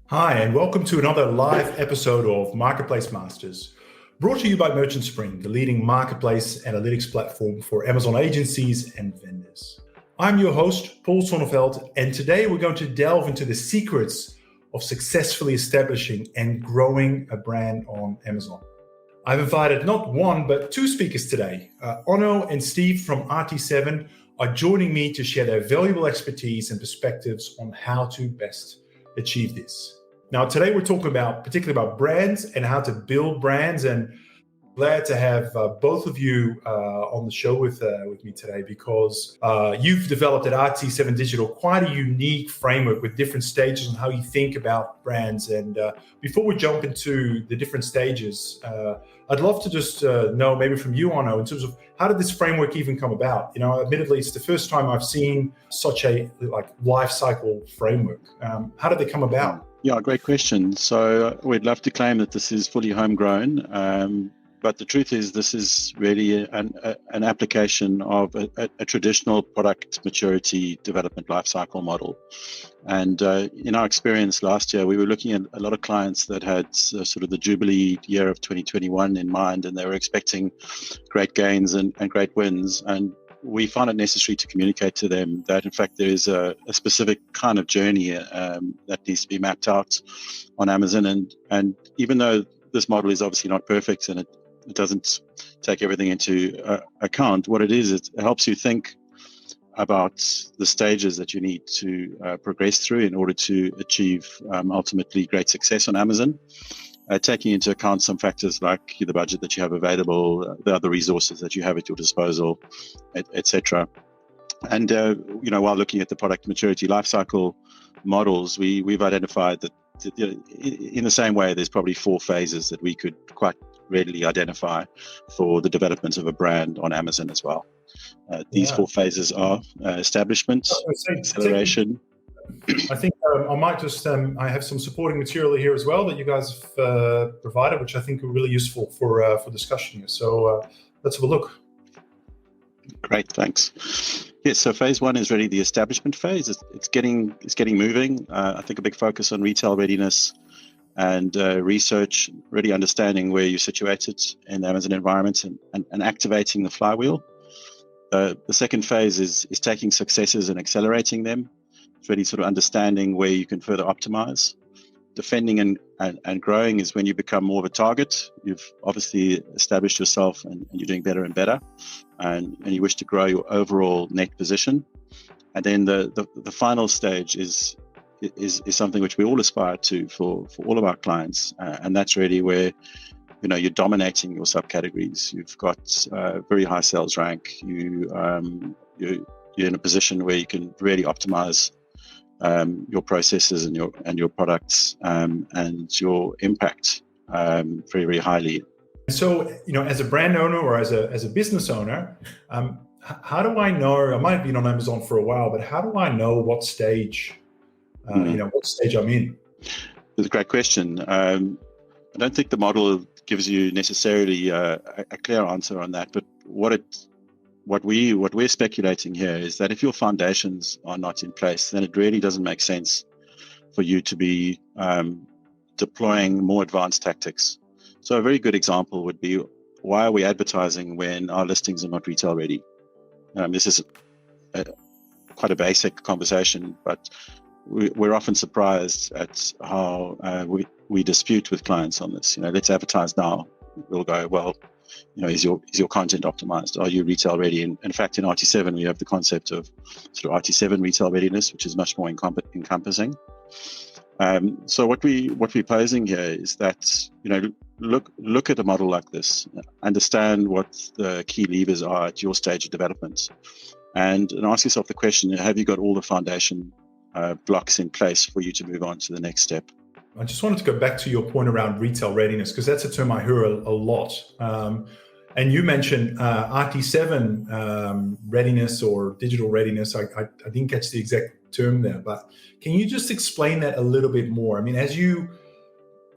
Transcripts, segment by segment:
Hi, and welcome to another live episode of Marketplace Masters, brought to you by Merchant Spring, the leading marketplace analytics platform for Amazon agencies and vendors. I'm your host, Paul Sonneveld, and today we're going to delve into the secrets of successfully establishing and growing a brand on Amazon. I've invited not one, but two speakers today. Onno and Steve from RT7 are joining me to share their valuable expertise and perspectives on how to best achieve this. Now, today we're talking particularly about brands and how to build brands, and glad to have both of you on the show with me today because you've developed at RT7Digital quite a unique framework with different stages on how you think about brands. And before we jump into the different stages, I'd love to just know maybe from you, Onno, in terms of how did this framework even come about? You know, admittedly, it's the first time I've seen such a life cycle framework. How did they come about? Yeah, great question. So we'd love to claim that this is fully homegrown, but the truth is this is really an application of a traditional product maturity development lifecycle model. And in our experience last year, we were looking at a lot of clients that had sort of the Jubilee year of 2021 in mind, and they were expecting great gains and great wins. And we found it necessary to communicate to them that, in fact, there is a specific kind of journey that needs to be mapped out on Amazon. And even though this model is obviously not perfect and it doesn't take everything into account, what it is, it helps you think about the stages that you need to progress through in order to achieve ultimately great success on Amazon. Taking into account some factors like the budget that you have available, the other resources that you have at your disposal, etc. And while looking at the product maturity lifecycle models, we've identified that in the same way, there's probably 4 phases that we could quite readily identify for the development of a brand on Amazon as well. These 4 phases are establishment, acceleration. I think I might just, I have some supporting material here as well that you guys have provided, which I think are really useful for discussion here. So let's have a look. Great, thanks. Yes, so phase 1 is really the establishment phase. It's getting moving. I think a big focus on retail readiness and research, really understanding where you're situated in the Amazon environment and activating the flywheel. The second phase is taking successes and accelerating them. It's really sort of understanding where you can further optimize. Defending and growing is when you become more of a target. You've obviously established yourself and you're doing better and better, and you wish to grow your overall net position. And then the final stage is something which we all aspire to for all of our clients, and that's really where you're dominating your subcategories. You've got very high sales rank. You're in a position where you can really optimize your processes and your products and your impact very, very highly. So, as a brand owner or as a business owner, how do I know? I might have been on Amazon for a while, but how do I know what stage? What stage I'm in? It's a great question. I don't think the model gives you necessarily a clear answer on that, but what we're speculating here is that if your foundations are not in place, then it really doesn't make sense for you to be deploying more advanced tactics. So a very good example would be, why are we advertising when our listings are not retail ready? This is quite a basic conversation, but we're often surprised at how we dispute with clients on this. Let's advertise now. We'll go, well, is your content optimized? Are you retail ready? And in fact, in RT7, we have the concept of sort of RT7 retail readiness, which is much more encompassing. So what we're posing here is that look at a model like this, understand what the key levers are at your stage of development, and ask yourself the question: have you got all the foundation blocks in place for you to move on to the next step? I just wanted to go back to your point around retail readiness, because that's a term I hear a lot. And you mentioned RT7 readiness or digital readiness. I didn't catch the exact term there, but can you just explain that a little bit more? I mean, as you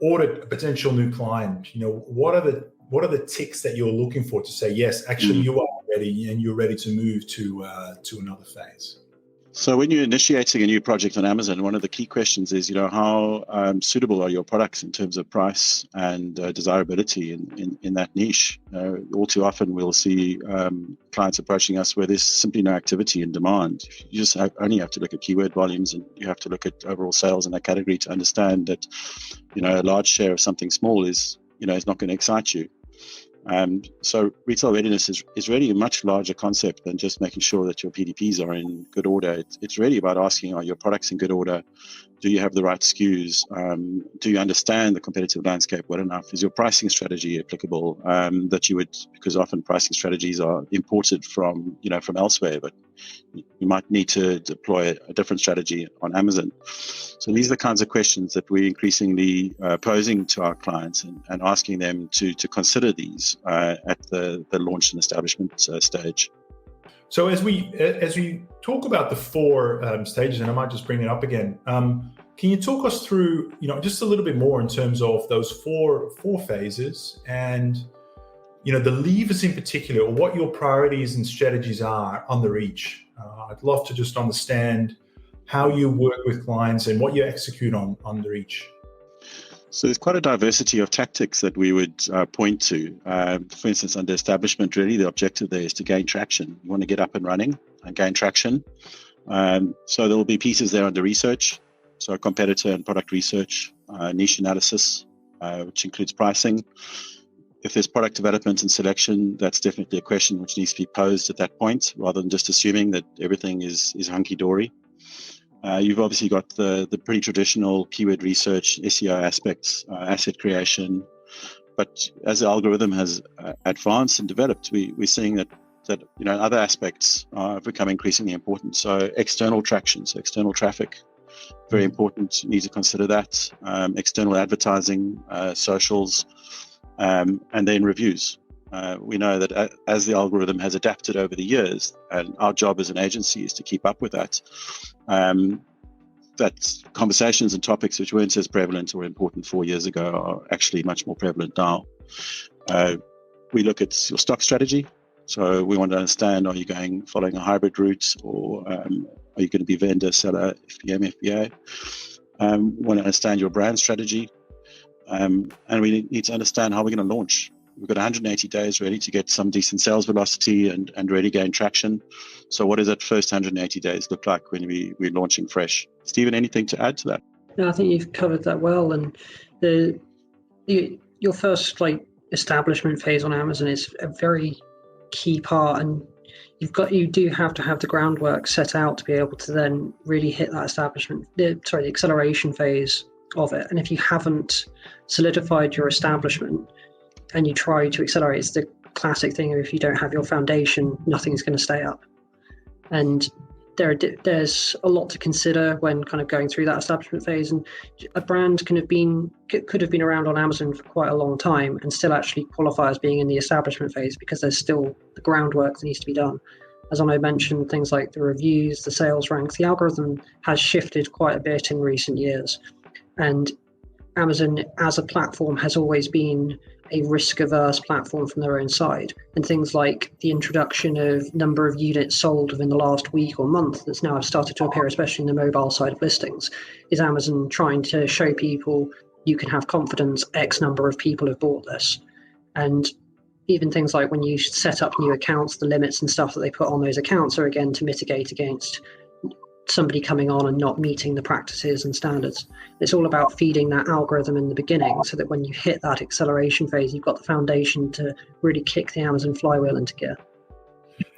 audit a potential new client, what are the ticks that you're looking for to say, yes, actually you are ready and you're ready to move to another phase? So when you're initiating a new project on Amazon, one of the key questions is, how suitable are your products in terms of price and desirability in that niche? All too often we'll see clients approaching us where there's simply no activity and demand. You just only have to look at keyword volumes, and you have to look at overall sales in that category to understand that, a large share of something small is not going to excite you. So retail readiness is really a much larger concept than just making sure that your PDPs are in good order. It's really about asking, are your products in good order? Do you have the right SKUs? Do you understand the competitive landscape well enough? Is your pricing strategy applicable? Because often pricing strategies are imported from elsewhere, but you might need to deploy a different strategy on Amazon. So these are the kinds of questions that we're increasingly posing to our clients and asking them to consider these at the launch and establishment stage. So as we talk about the four stages, and I might just bring it up again, can you talk us through, just a little bit more in terms of those four phases and, the levers in particular, or what your priorities and strategies are under each? I'd love to just understand how you work with clients and what you execute on under each. So there's quite a diversity of tactics that we would point to. For instance, under establishment, really the objective there is to gain traction. You want to get up and running and gain traction. So there will be pieces there under research, so competitor and product research, niche analysis, which includes pricing. If there's product development and selection, that's definitely a question which needs to be posed at that point, rather than just assuming that everything is hunky-dory. You've obviously got the pretty traditional keyword research, SEO aspects, asset creation. But as the algorithm has advanced and developed, we're seeing that other aspects are becoming increasingly important. So external traction, so external traffic, very important. You need to consider that. External advertising, socials, and then reviews. We know that as the algorithm has adapted over the years, and our job as an agency is to keep up with that, that conversations and topics which weren't as prevalent or important 4 years ago are actually much more prevalent now. We look at your stock strategy. So we want to understand, are you following a hybrid route, or are you going to be vendor, seller, FBM, FBA? We want to understand your brand strategy. And we need to understand how we're going to launch. We've got 180 days really to get some decent sales velocity and really gain traction. So what does that first 180 days look like when we're launching fresh? Stephen, anything to add to that? No, I think you've covered that well. And your first establishment phase on Amazon is a very key part, and you do have to have the groundwork set out to be able to then really hit that the acceleration phase of it. And if you haven't solidified your establishment and you try to accelerate, it's the classic thing of if you don't have your foundation, nothing's going to stay up. And there's a lot to consider when kind of going through that establishment phase. And a brand could have been around on Amazon for quite a long time and still actually qualify as being in the establishment phase, because there's still the groundwork that needs to be done. As Onno mentioned, things like the reviews, the sales ranks, the algorithm has shifted quite a bit in recent years. And Amazon as a platform has always been a risk-averse platform from their own side. And things like the introduction of number of units sold within the last week or month that's now started to appear, especially in the mobile side of listings, is Amazon trying to show people you can have confidence X number of people have bought this. And even things like when you set up new accounts, the limits and stuff that they put on those accounts are again to mitigate against somebody coming on and not meeting the practices and standards. It's all about feeding that algorithm in the beginning so that when you hit that acceleration phase, you've got the foundation to really kick the Amazon flywheel into gear.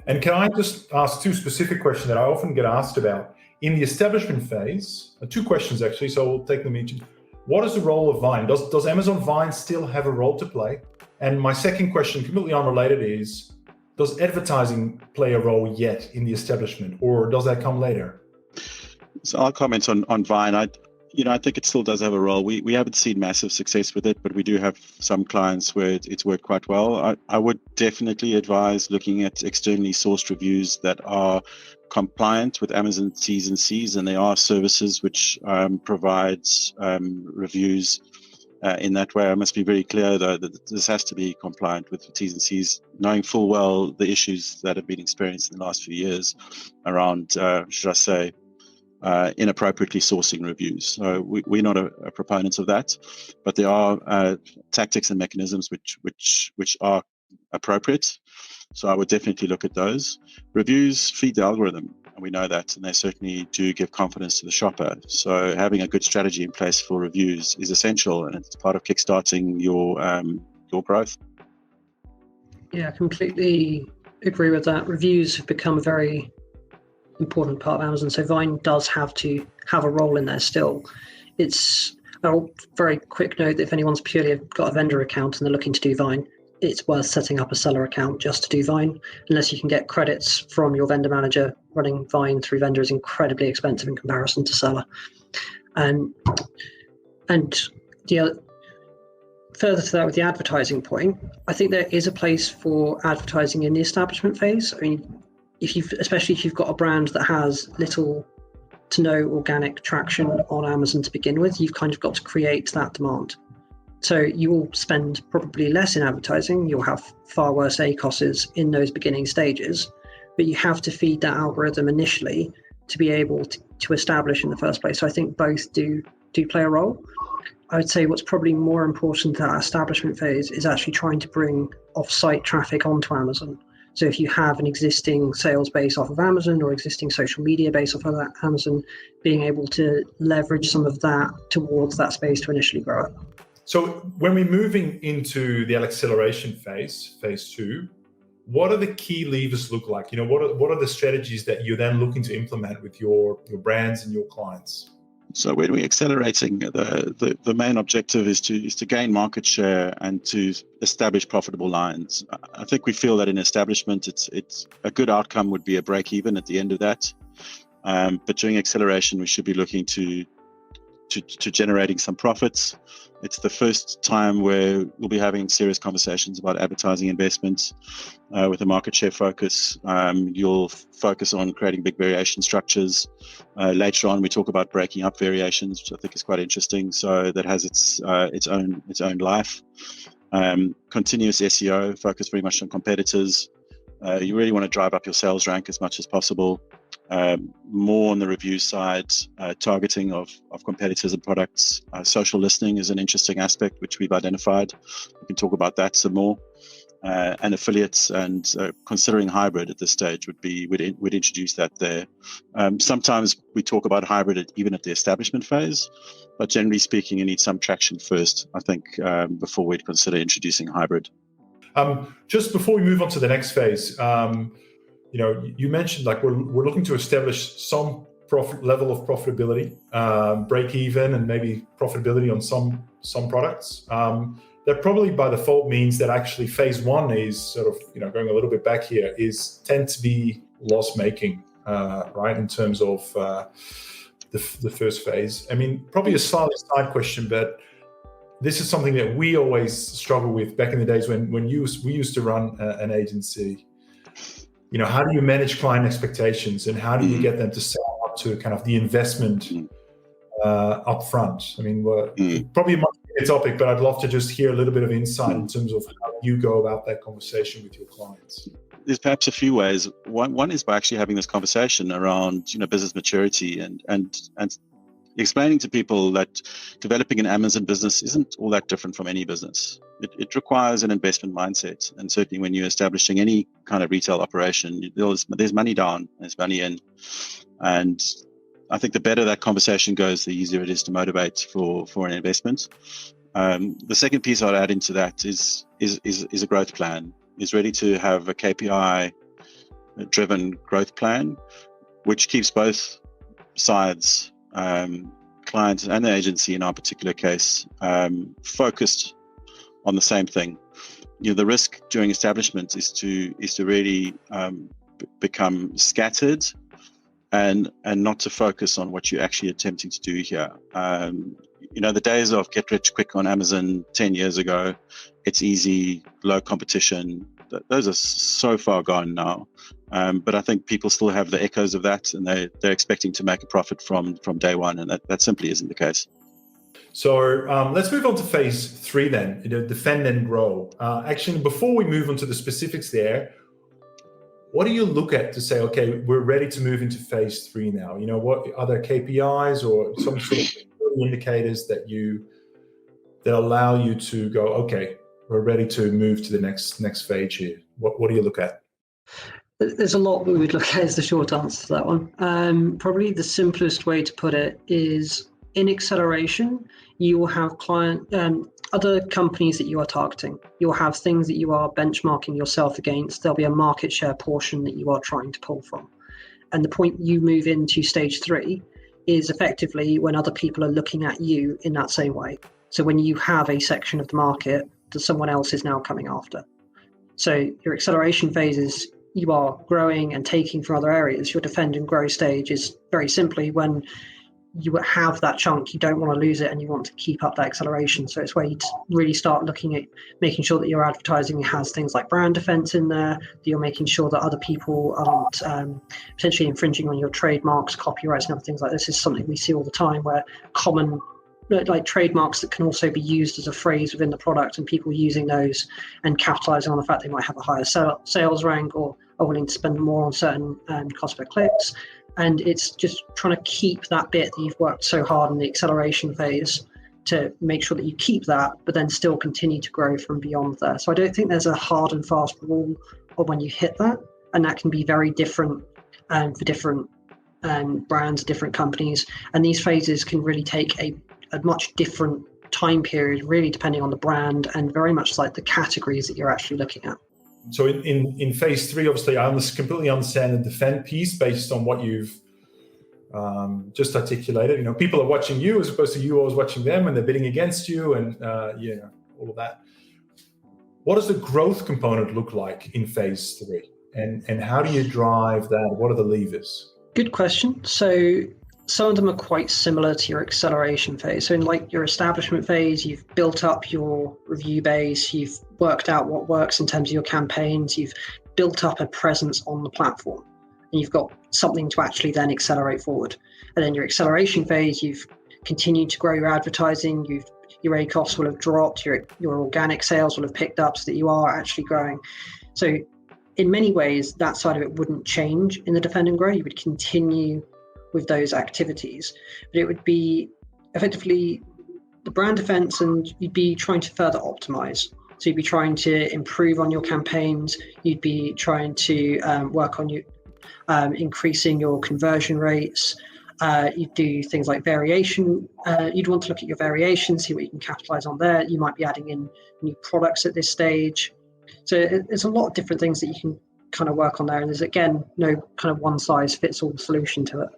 And can I just ask two specific questions that I often get asked about? In the establishment phase, two questions actually, so we'll take them each. What is the role of Vine? Does Amazon Vine still have a role to play? And my second question, completely unrelated, is does advertising play a role yet in the establishment, or does that come later? So I'll comment on Vine. I think it still does have a role. We haven't seen massive success with it, but we do have some clients where it's worked quite well. I would definitely advise looking at externally sourced reviews that are compliant with Amazon T's and C's, and there are services which provides reviews in that way. I must be very clear, though, that this has to be compliant with the T's and C's, knowing full well the issues that have been experienced in the last few years around, should I say, inappropriately sourcing reviews. So we're not a proponent of that, but there are tactics and mechanisms which are appropriate. So I would definitely look at those. Reviews feed the algorithm, and we know that, and they certainly do give confidence to the shopper. So having a good strategy in place for reviews is essential, and it's part of kickstarting your growth. Yeah, I completely agree with that. Reviews have become a very important part of Amazon. So Vine does have to have a role in there still. It's a very quick note that if anyone's purely got a vendor account and they're looking to do Vine, it's worth setting up a seller account just to do Vine, unless you can get credits from your vendor manager. Running Vine through vendor is incredibly expensive in comparison to seller. And the other, further to that, with the advertising point, I think there is a place for advertising in the establishment phase. I mean, especially if you've got a brand that has little to no organic traction on Amazon to begin with, you've kind of got to create that demand. So you will spend probably less in advertising. You'll have far worse ACOSs in those beginning stages, but you have to feed that algorithm initially to be able to establish in the first place. So I think both do play a role. I would say what's probably more important to that establishment phase is actually trying to bring off-site traffic onto Amazon. So if you have an existing sales base off of Amazon or existing social media base off of that Amazon, being able to leverage some of that towards that space to initially grow it. So when we're moving into the acceleration phase 2, what are the key levers look like? What are the strategies that you're then looking to implement with your brands and your clients? So when we're accelerating, the main objective is to gain market share and to establish profitable lines. I think we feel that in establishment, it's a good outcome would be a break even at the end of that. But during acceleration, we should be looking to generating some profits. It's the first time where we'll be having serious conversations about advertising investments with a market share focus. You'll focus on creating big variation structures. Later on, we talk about breaking up variations, which I think is quite interesting. So that has its own life. Continuous SEO, focus very much on competitors. You really want to drive up your sales rank as much as possible. More on the review side, targeting of competitors and products. Social listening is an interesting aspect which we've identified. We can talk about that some more. And affiliates and considering hybrid at this stage would introduce that there. Sometimes we talk about hybrid even at the establishment phase, but generally speaking, you need some traction first, I think, before we'd consider introducing hybrid. Just before we move on to the next phase, you mentioned like we're looking to establish some level of profitability, break even, and maybe profitability on some products. That probably by default means that actually phase 1 is sort of going a little bit back here tend to be loss making, right? In terms of the first phase. I mean, probably a slightly side question, but this is something that we always struggle with back in the days when we used to run an agency. How do you manage client expectations and how do you get them to sell up to kind of the investment up front? I mean, probably a much bigger topic, but I'd love to just hear a little bit of insight in terms of how you go about that conversation with your clients. There's perhaps a few ways. One is by actually having this conversation around business maturity and explaining to people that developing an Amazon business isn't all that different from any business. It requires an investment mindset, and certainly when you're establishing any kind of retail operation, there's money down, there's money in, and I think the better that conversation goes, the easier it is to motivate for an investment. The second piece I'd add into that is a growth plan. Is ready to have a KPI-driven growth plan, which keeps both sides, clients and the agency in our particular case, focused on the same thing. The risk during establishment is to really become scattered and not to focus on what you're actually attempting to do here. The days of get rich quick on Amazon 10 years ago, it's easy, low competition, those are so far gone now. But I think people still have the echoes of that, and they're expecting to make a profit from day one, and that simply isn't the case. So let's move on to phase 3 then, defend and grow. Actually, before we move on to the specifics there, what do you look at to say, okay, we're ready to move into phase 3 now? What are there KPIs or some sort of indicators that allow you to go, okay, we're ready to move to the next phase here? What do you look at? There's a lot we would look at is the short answer to that one. Probably the simplest way to put it is in acceleration, you will have other companies that you are targeting. You'll have things that you are benchmarking yourself against. There'll be a market share portion that you are trying to pull from. And the point you move into stage 3 is effectively when other people are looking at you in that same way. So when you have a section of the market that someone else is now coming after. So your acceleration phase is you are growing and taking from other areas. Your defend and grow stage is very simply when you have that chunk, you don't want to lose it and you want to keep up that acceleration. So it's where you really start looking at making sure that your advertising has things like brand defense in there, that you're making sure that other people aren't potentially infringing on your trademarks, copyrights and other things like this. Is something we see all the time where common like trademarks that can also be used as a phrase within the product and people using those and capitalizing on the fact they might have a higher sales rank or are willing to spend more on certain cost per clicks. And it's just trying to keep that bit that you've worked so hard in the acceleration phase to make sure that you keep that, but then still continue to grow from beyond there. So I don't think there's a hard and fast rule of when you hit that. And that can be very different for different brands, different companies. And these phases can really take a much different time period, really depending on the brand and very much like the categories that you're actually looking at. So in phase 3, obviously, I completely understand the defend piece based on what you've just articulated. People are watching you as opposed to you always watching them, and they're bidding against you, and all of that. What does the growth component look like in phase 3, and how do you drive that? What are the levers? Good question. So some of them are quite similar to your acceleration phase. So in like your establishment phase, you've built up your review base, you've worked out what works in terms of your campaigns, you've built up a presence on the platform, and you've got something to actually then accelerate forward. And then your acceleration phase, you've continued to grow your advertising, your ACOS will have dropped, your organic sales will have picked up so that you are actually growing. So in many ways, that side of it wouldn't change in the defend and grow. You would continue with those activities, but it would be effectively the brand defense, and you'd be trying to further optimize. So you'd be trying to improve on your campaigns. You'd be trying to work on increasing your conversion rates. You'd do things like variation. You'd want to look at your variation, see what you can capitalize on there. You might be adding in new products at this stage. So there's a lot of different things that you can kind of work on there. And there's, again, no kind of one size fits all solution to it.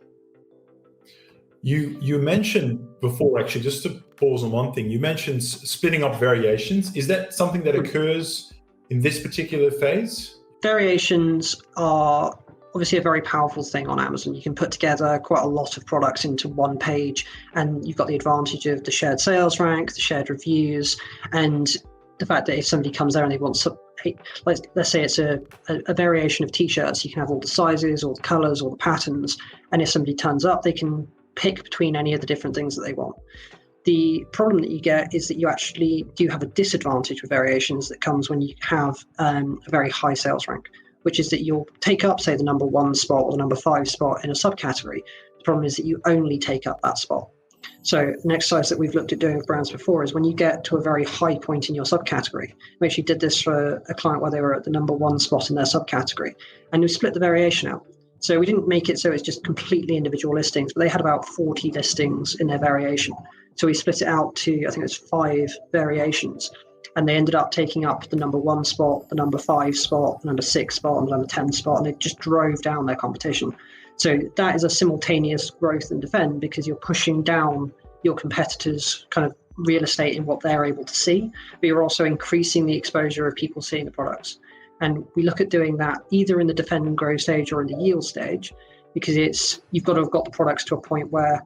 You mentioned before, actually, just to pause on one thing, you mentioned spinning up variations. Is that something that occurs in this particular phase? Variations are obviously a very powerful thing on Amazon. You can put together quite a lot of products into one page, and you've got the advantage of the shared sales rank, the shared reviews, and the fact that if somebody comes there and they want some, let's say it's a variation of t-shirts, you can have all the sizes, all the colors, all the patterns, and if somebody turns up, they can pick between any of the different things that they want. The problem that you get is that you actually do have a disadvantage with variations that comes when you have a very high sales rank, which is that you'll take up, say, the number 1 spot or the number 5 spot in a subcategory. The problem is that you only take up that spot. So an exercise that we've looked at doing with brands before is when you get to a very high point in your subcategory. We actually did this for a client where they were at the number 1 spot in their subcategory, and we split the variation out. So we didn't make it so it's just completely individual listings, but they had about 40 listings in their variation. So we split it out to, I think it was 5 variations, and they ended up taking up the number 1 spot, the number 5 spot, the number 6 spot, and the number 10 spot, and they just drove down their competition. So that is a simultaneous growth and defend, because you're pushing down your competitors' kind of real estate in what they're able to see, but you're also increasing the exposure of people seeing the products. And we look at doing that either in the defend and grow stage or in the yield stage, because you've got to have got the products to a point where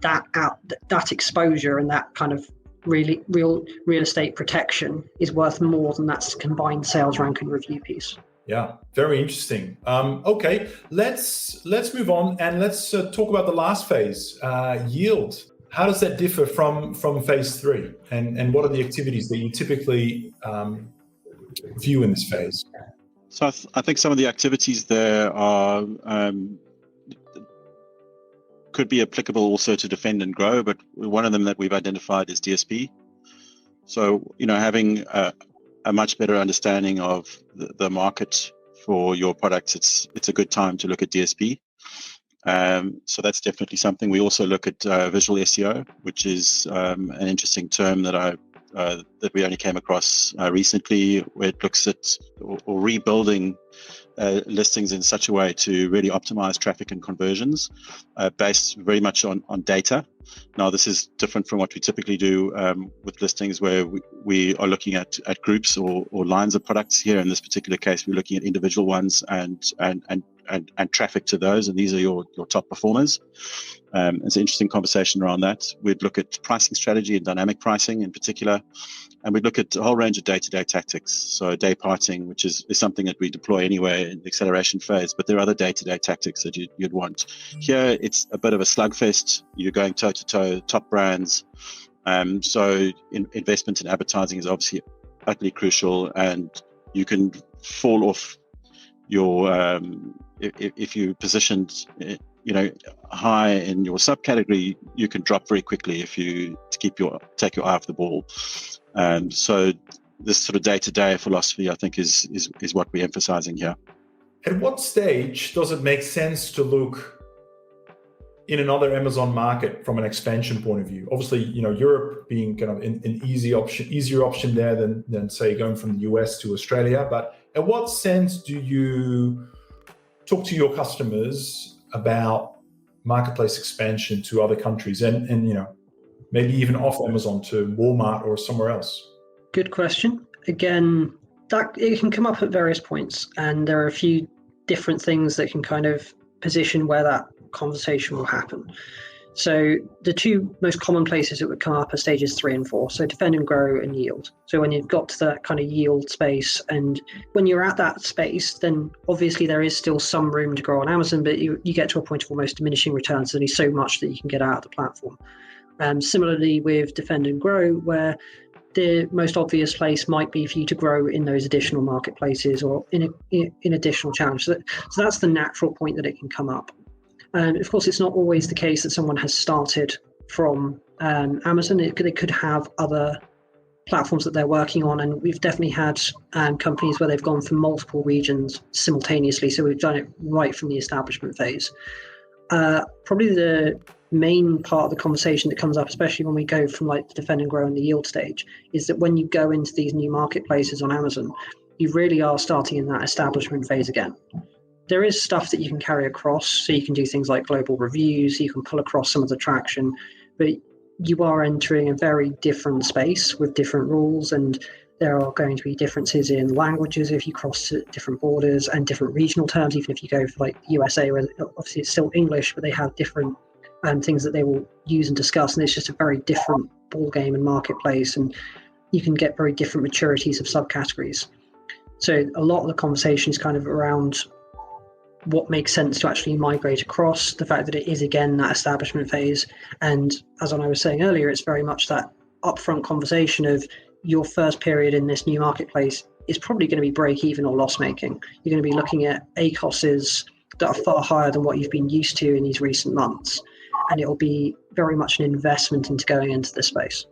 that exposure and that kind of really real estate protection is worth more than that combined sales rank and review piece. Yeah, very interesting. Okay, let's move on and let's talk about the last phase, yield. How does that differ from phase 3? And what are the activities that you typically view in this phase? So I think some of the activities there are could be applicable also to defend and grow, but one of them that we've identified is DSP. So, having a much better understanding of the market for your products, it's a good time to look at DSP. So that's definitely something. We also look at visual SEO, which is an interesting term that that we only came across recently, where it looks at or rebuilding listings in such a way to really optimize traffic and conversions based very much on data. Now, this is different from what we typically do with listings where we are looking at groups or lines of products. Here in this particular case, we're looking at individual ones and traffic to those, and these are your top performers. It's an interesting conversation around that. We'd look at pricing strategy and dynamic pricing in particular, and we'd look at a whole range of day-to-day tactics. So day parting, which is something that we deploy anyway in the acceleration phase, but there are other day-to-day tactics that you'd want. Here, it's a bit of a slugfest. You're going toe-to-toe, top brands. So investment in advertising is obviously utterly crucial, and you can fall off your if you positioned high in your subcategory, you can drop very quickly if you take your eye off the ball. So this sort of day-to-day philosophy, I think, is what we're emphasizing here. At what stage does it make sense to look in another Amazon market from an expansion point of view? Obviously, Europe being kind of an easier option there than say going from the US to Australia. But at what sense do you talk to your customers about marketplace expansion to other countries and maybe even off Amazon to Walmart or somewhere else? Good question. Again, that it can come up at various points, and there are a few different things that can kind of position where that conversation will happen. So the two most common places that would come up are stages 3 and 4. So defend and grow and yield. So when you've got to that kind of yield space, and when you're at that space, then obviously there is still some room to grow on Amazon, but you get to a point of almost diminishing returns. There's only so much that you can get out of the platform. Similarly with defend and grow, where the most obvious place might be for you to grow in those additional marketplaces or in additional channels. So that's the natural point that it can come up. Of course, it's not always the case that someone has started from Amazon. They could have other platforms that they're working on, and we've definitely had companies where they've gone from multiple regions simultaneously. So we've done it right from the establishment phase. Probably the main part of the conversation that comes up, especially when we go from like the defend and grow and the yield stage, is that when you go into these new marketplaces on Amazon, you really are starting in that establishment phase again. There is stuff that you can carry across, so you can do things like global reviews, you can pull across some of the traction, but you are entering a very different space with different rules, and there are going to be differences in languages if you cross different borders, and different regional terms, even if you go for like the USA, where obviously it's still English, but they have different things that they will use and discuss, and it's just a very different ball game and marketplace, and you can get very different maturities of subcategories. So a lot of the conversation is kind of around what makes sense to actually migrate across, the fact that it is again that establishment phase, and as I was saying earlier, it's very much that upfront conversation of your first period in this new marketplace is probably going to be break even or loss making. You're going to be looking at ACOSs that are far higher than what you've been used to in these recent months, and it will be very much an investment into going into this space.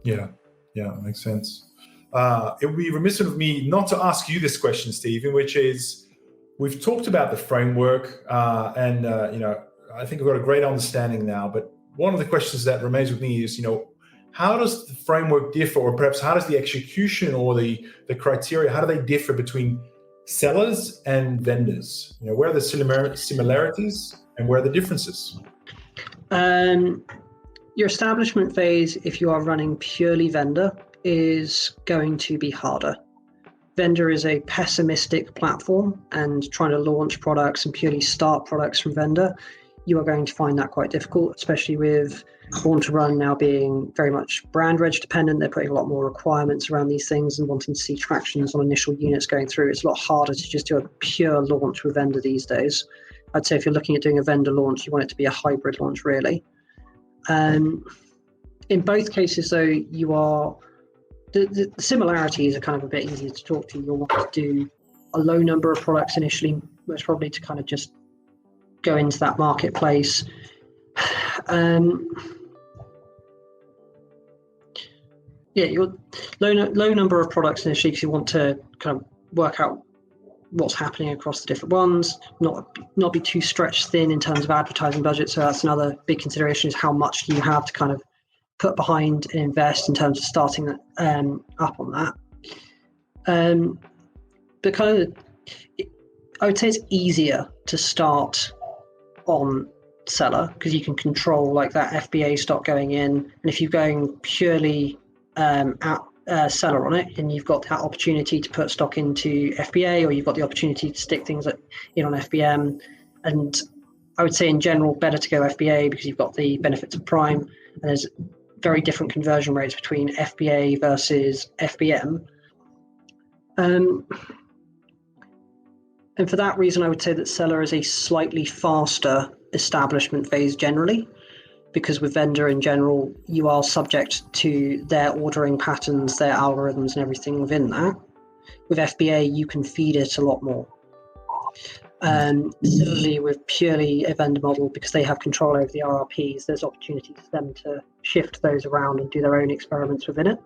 Yeah, that makes sense. It would be remiss of me not to ask you this question, Stephen, which is, we've talked about the framework, and I think we've got a great understanding now. But one of the questions that remains with me is, how does the framework differ, or perhaps how does the execution or the criteria, how do they differ between sellers and vendors? Where are the similarities and where are the differences? Your establishment phase, if you are running purely vendor, is going to be harder. Vendor is a pessimistic platform, and trying to launch products and purely start products from vendor, you are going to find that quite difficult, especially with Born to Run now being very much brand reg dependent. They're putting a lot more requirements around these things and wanting to see tractions on initial units going through. It's a lot harder to just do a pure launch with vendor these days. I'd say if you're looking at doing a vendor launch, you want it to be a hybrid launch, really. In both cases, though, you are the similarities are kind of a bit easier to talk to. You'll want to do a low number of products initially, most probably to kind of just go into that marketplace. Your low number of products initially because you want to kind of work out what's happening across the different ones, not be too stretched thin in terms of advertising budget. So that's another big consideration, is how much do you have to kind of put behind and invest in terms of starting up on that. But kind of, I would say it's easier to start on seller because you can control like that FBA stock going in, and if you're going purely seller on it, and you've got that opportunity to put stock into FBA, or you've got the opportunity to stick things in on FBM. And I would say in general, better to go FBA because you've got the benefits of Prime, and there's very different conversion rates between FBA versus FBM. And for that reason, I would say that seller is a slightly faster establishment phase generally, because with vendor in general, you are subject to their ordering patterns, their algorithms and everything within that. With FBA, you can feed it a lot more. Similarly, with purely a vendor model, because they have control over the RRPs, there's opportunities for them to shift those around and do their own experiments within it.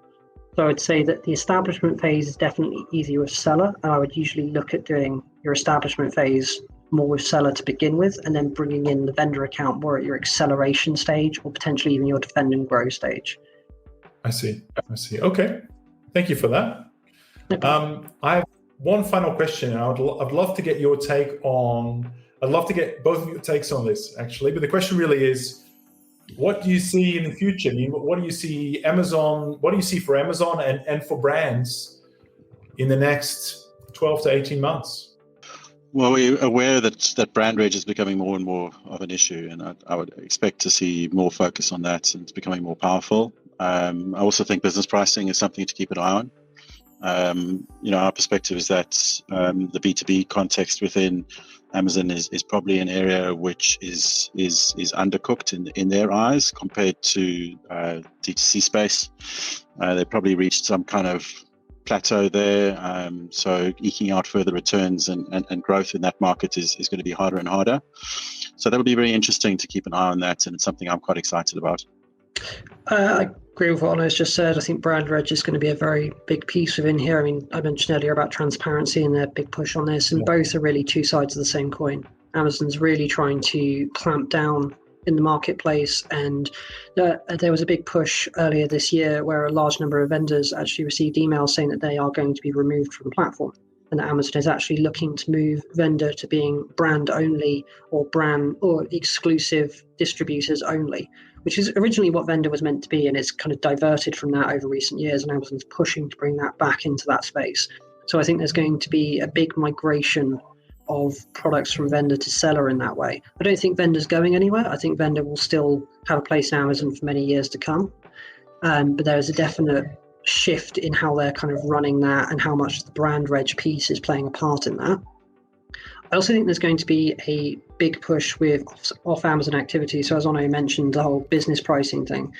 So I would say that the establishment phase is definitely easier with seller, and I would usually look at doing your establishment phase more with seller to begin with, and then bringing in the vendor account more at your acceleration stage, or potentially even your defend and grow stage. I see. Okay, thank you for that. I have one final question. I'd love to get your take on. I'd love to get both of your takes on this, actually. But the question really is, what do you see in the future? What do you see Amazon? What do you see for Amazon and for brands in the next 12 to 18 months? Well, we're aware that brand reg is becoming more and more of an issue, and I would expect to see more focus on that, and it's becoming more powerful. I also think business pricing is something to keep an eye on. Our perspective is that the B2B context within Amazon is probably an area which is undercooked in their eyes compared to D2C space. They probably reached some kind of plateau there, so eking out further returns and growth in that market is going to be harder and harder. So that will be very interesting to keep an eye on that, and it's something I'm quite excited about. I agree with what Anna's just said. I think brand reg is going to be a very big piece within here. I mean, I mentioned earlier about transparency and their big push on this, and both are really two sides of the same coin. Amazon's really trying to clamp down in the marketplace, and there was a big push earlier this year where a large number of vendors actually received emails saying that they are going to be removed from the platform, and that Amazon is actually looking to move vendor to being brand only or brand or exclusive distributors only, which is originally what vendor was meant to be, and it's kind of diverted from that over recent years, and Amazon's pushing to bring that back into that space. So I think there's going to be a big migration of products from vendor to seller in that way. I don't think vendor's going anywhere. I think vendor will still have a place in Amazon for many years to come, but there is a definite shift in how they're kind of running that and how much the brand reg piece is playing a part in that. I also think there's going to be a big push with off Amazon activity. So as Onno mentioned, the whole business pricing thing.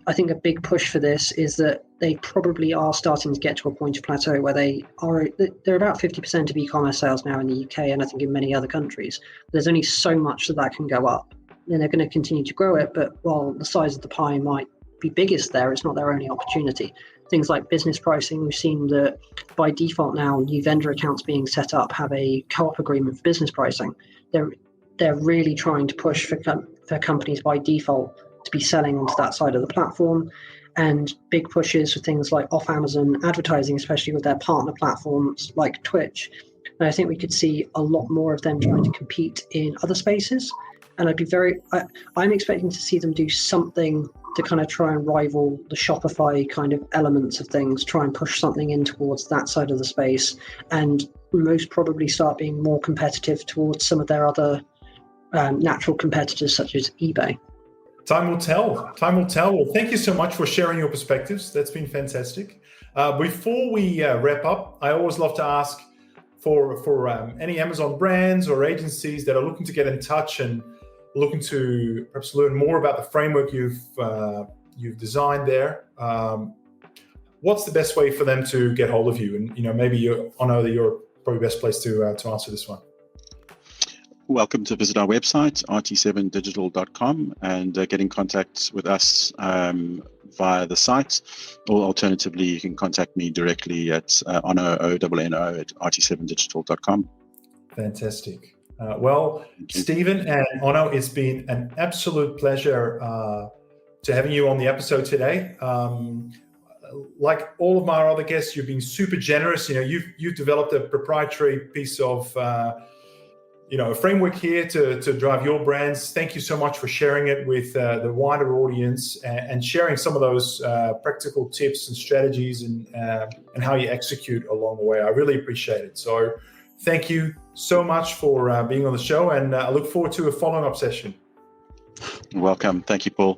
I think a big push for this is that they probably are starting to get to a point of plateau where they're about 50% of e-commerce sales now in the UK, and I think in many other countries. There's only so much that can go up, and they're going to continue to grow it. But while the size of the pie might be biggest there, it's not their only opportunity. Things like business pricing, we've seen that by default now, new vendor accounts being set up have a co-op agreement for business pricing. They're really trying to push for companies by default to be selling onto that side of the platform, and big pushes for things like off Amazon advertising, especially with their partner platforms like Twitch. And I think we could see a lot more of them trying to compete in other spaces. And I'm expecting to see them do something to kind of try and rival the Shopify kind of elements of things, try and push something in towards that side of the space, and most probably start being more competitive towards some of their other natural competitors such as eBay. Time will tell. Well, thank you so much for sharing your perspectives. That's been fantastic. Before we wrap up, I always love to ask for any Amazon brands or agencies that are looking to get in touch and looking to perhaps learn more about the framework you've designed there, what's the best way for them to get hold of you? And maybe I know that you're probably best place to answer this one. Welcome to visit our website, RT7Digital.com, and get in contact with us via the site, or alternatively, you can contact me directly at onno@RT7Digital.com. Fantastic. Well, Stephen and Onno, it's been an absolute pleasure to having you on the episode today. Like all of my other guests, you've been super generous. You've developed a proprietary piece of a framework here to drive your brands. Thank you so much for sharing it with the wider audience and sharing some of those practical tips and strategies and how you execute along the way. I really appreciate it. So thank you so much for being on the show, and I look forward to a following up session. Welcome. Thank you, Paul.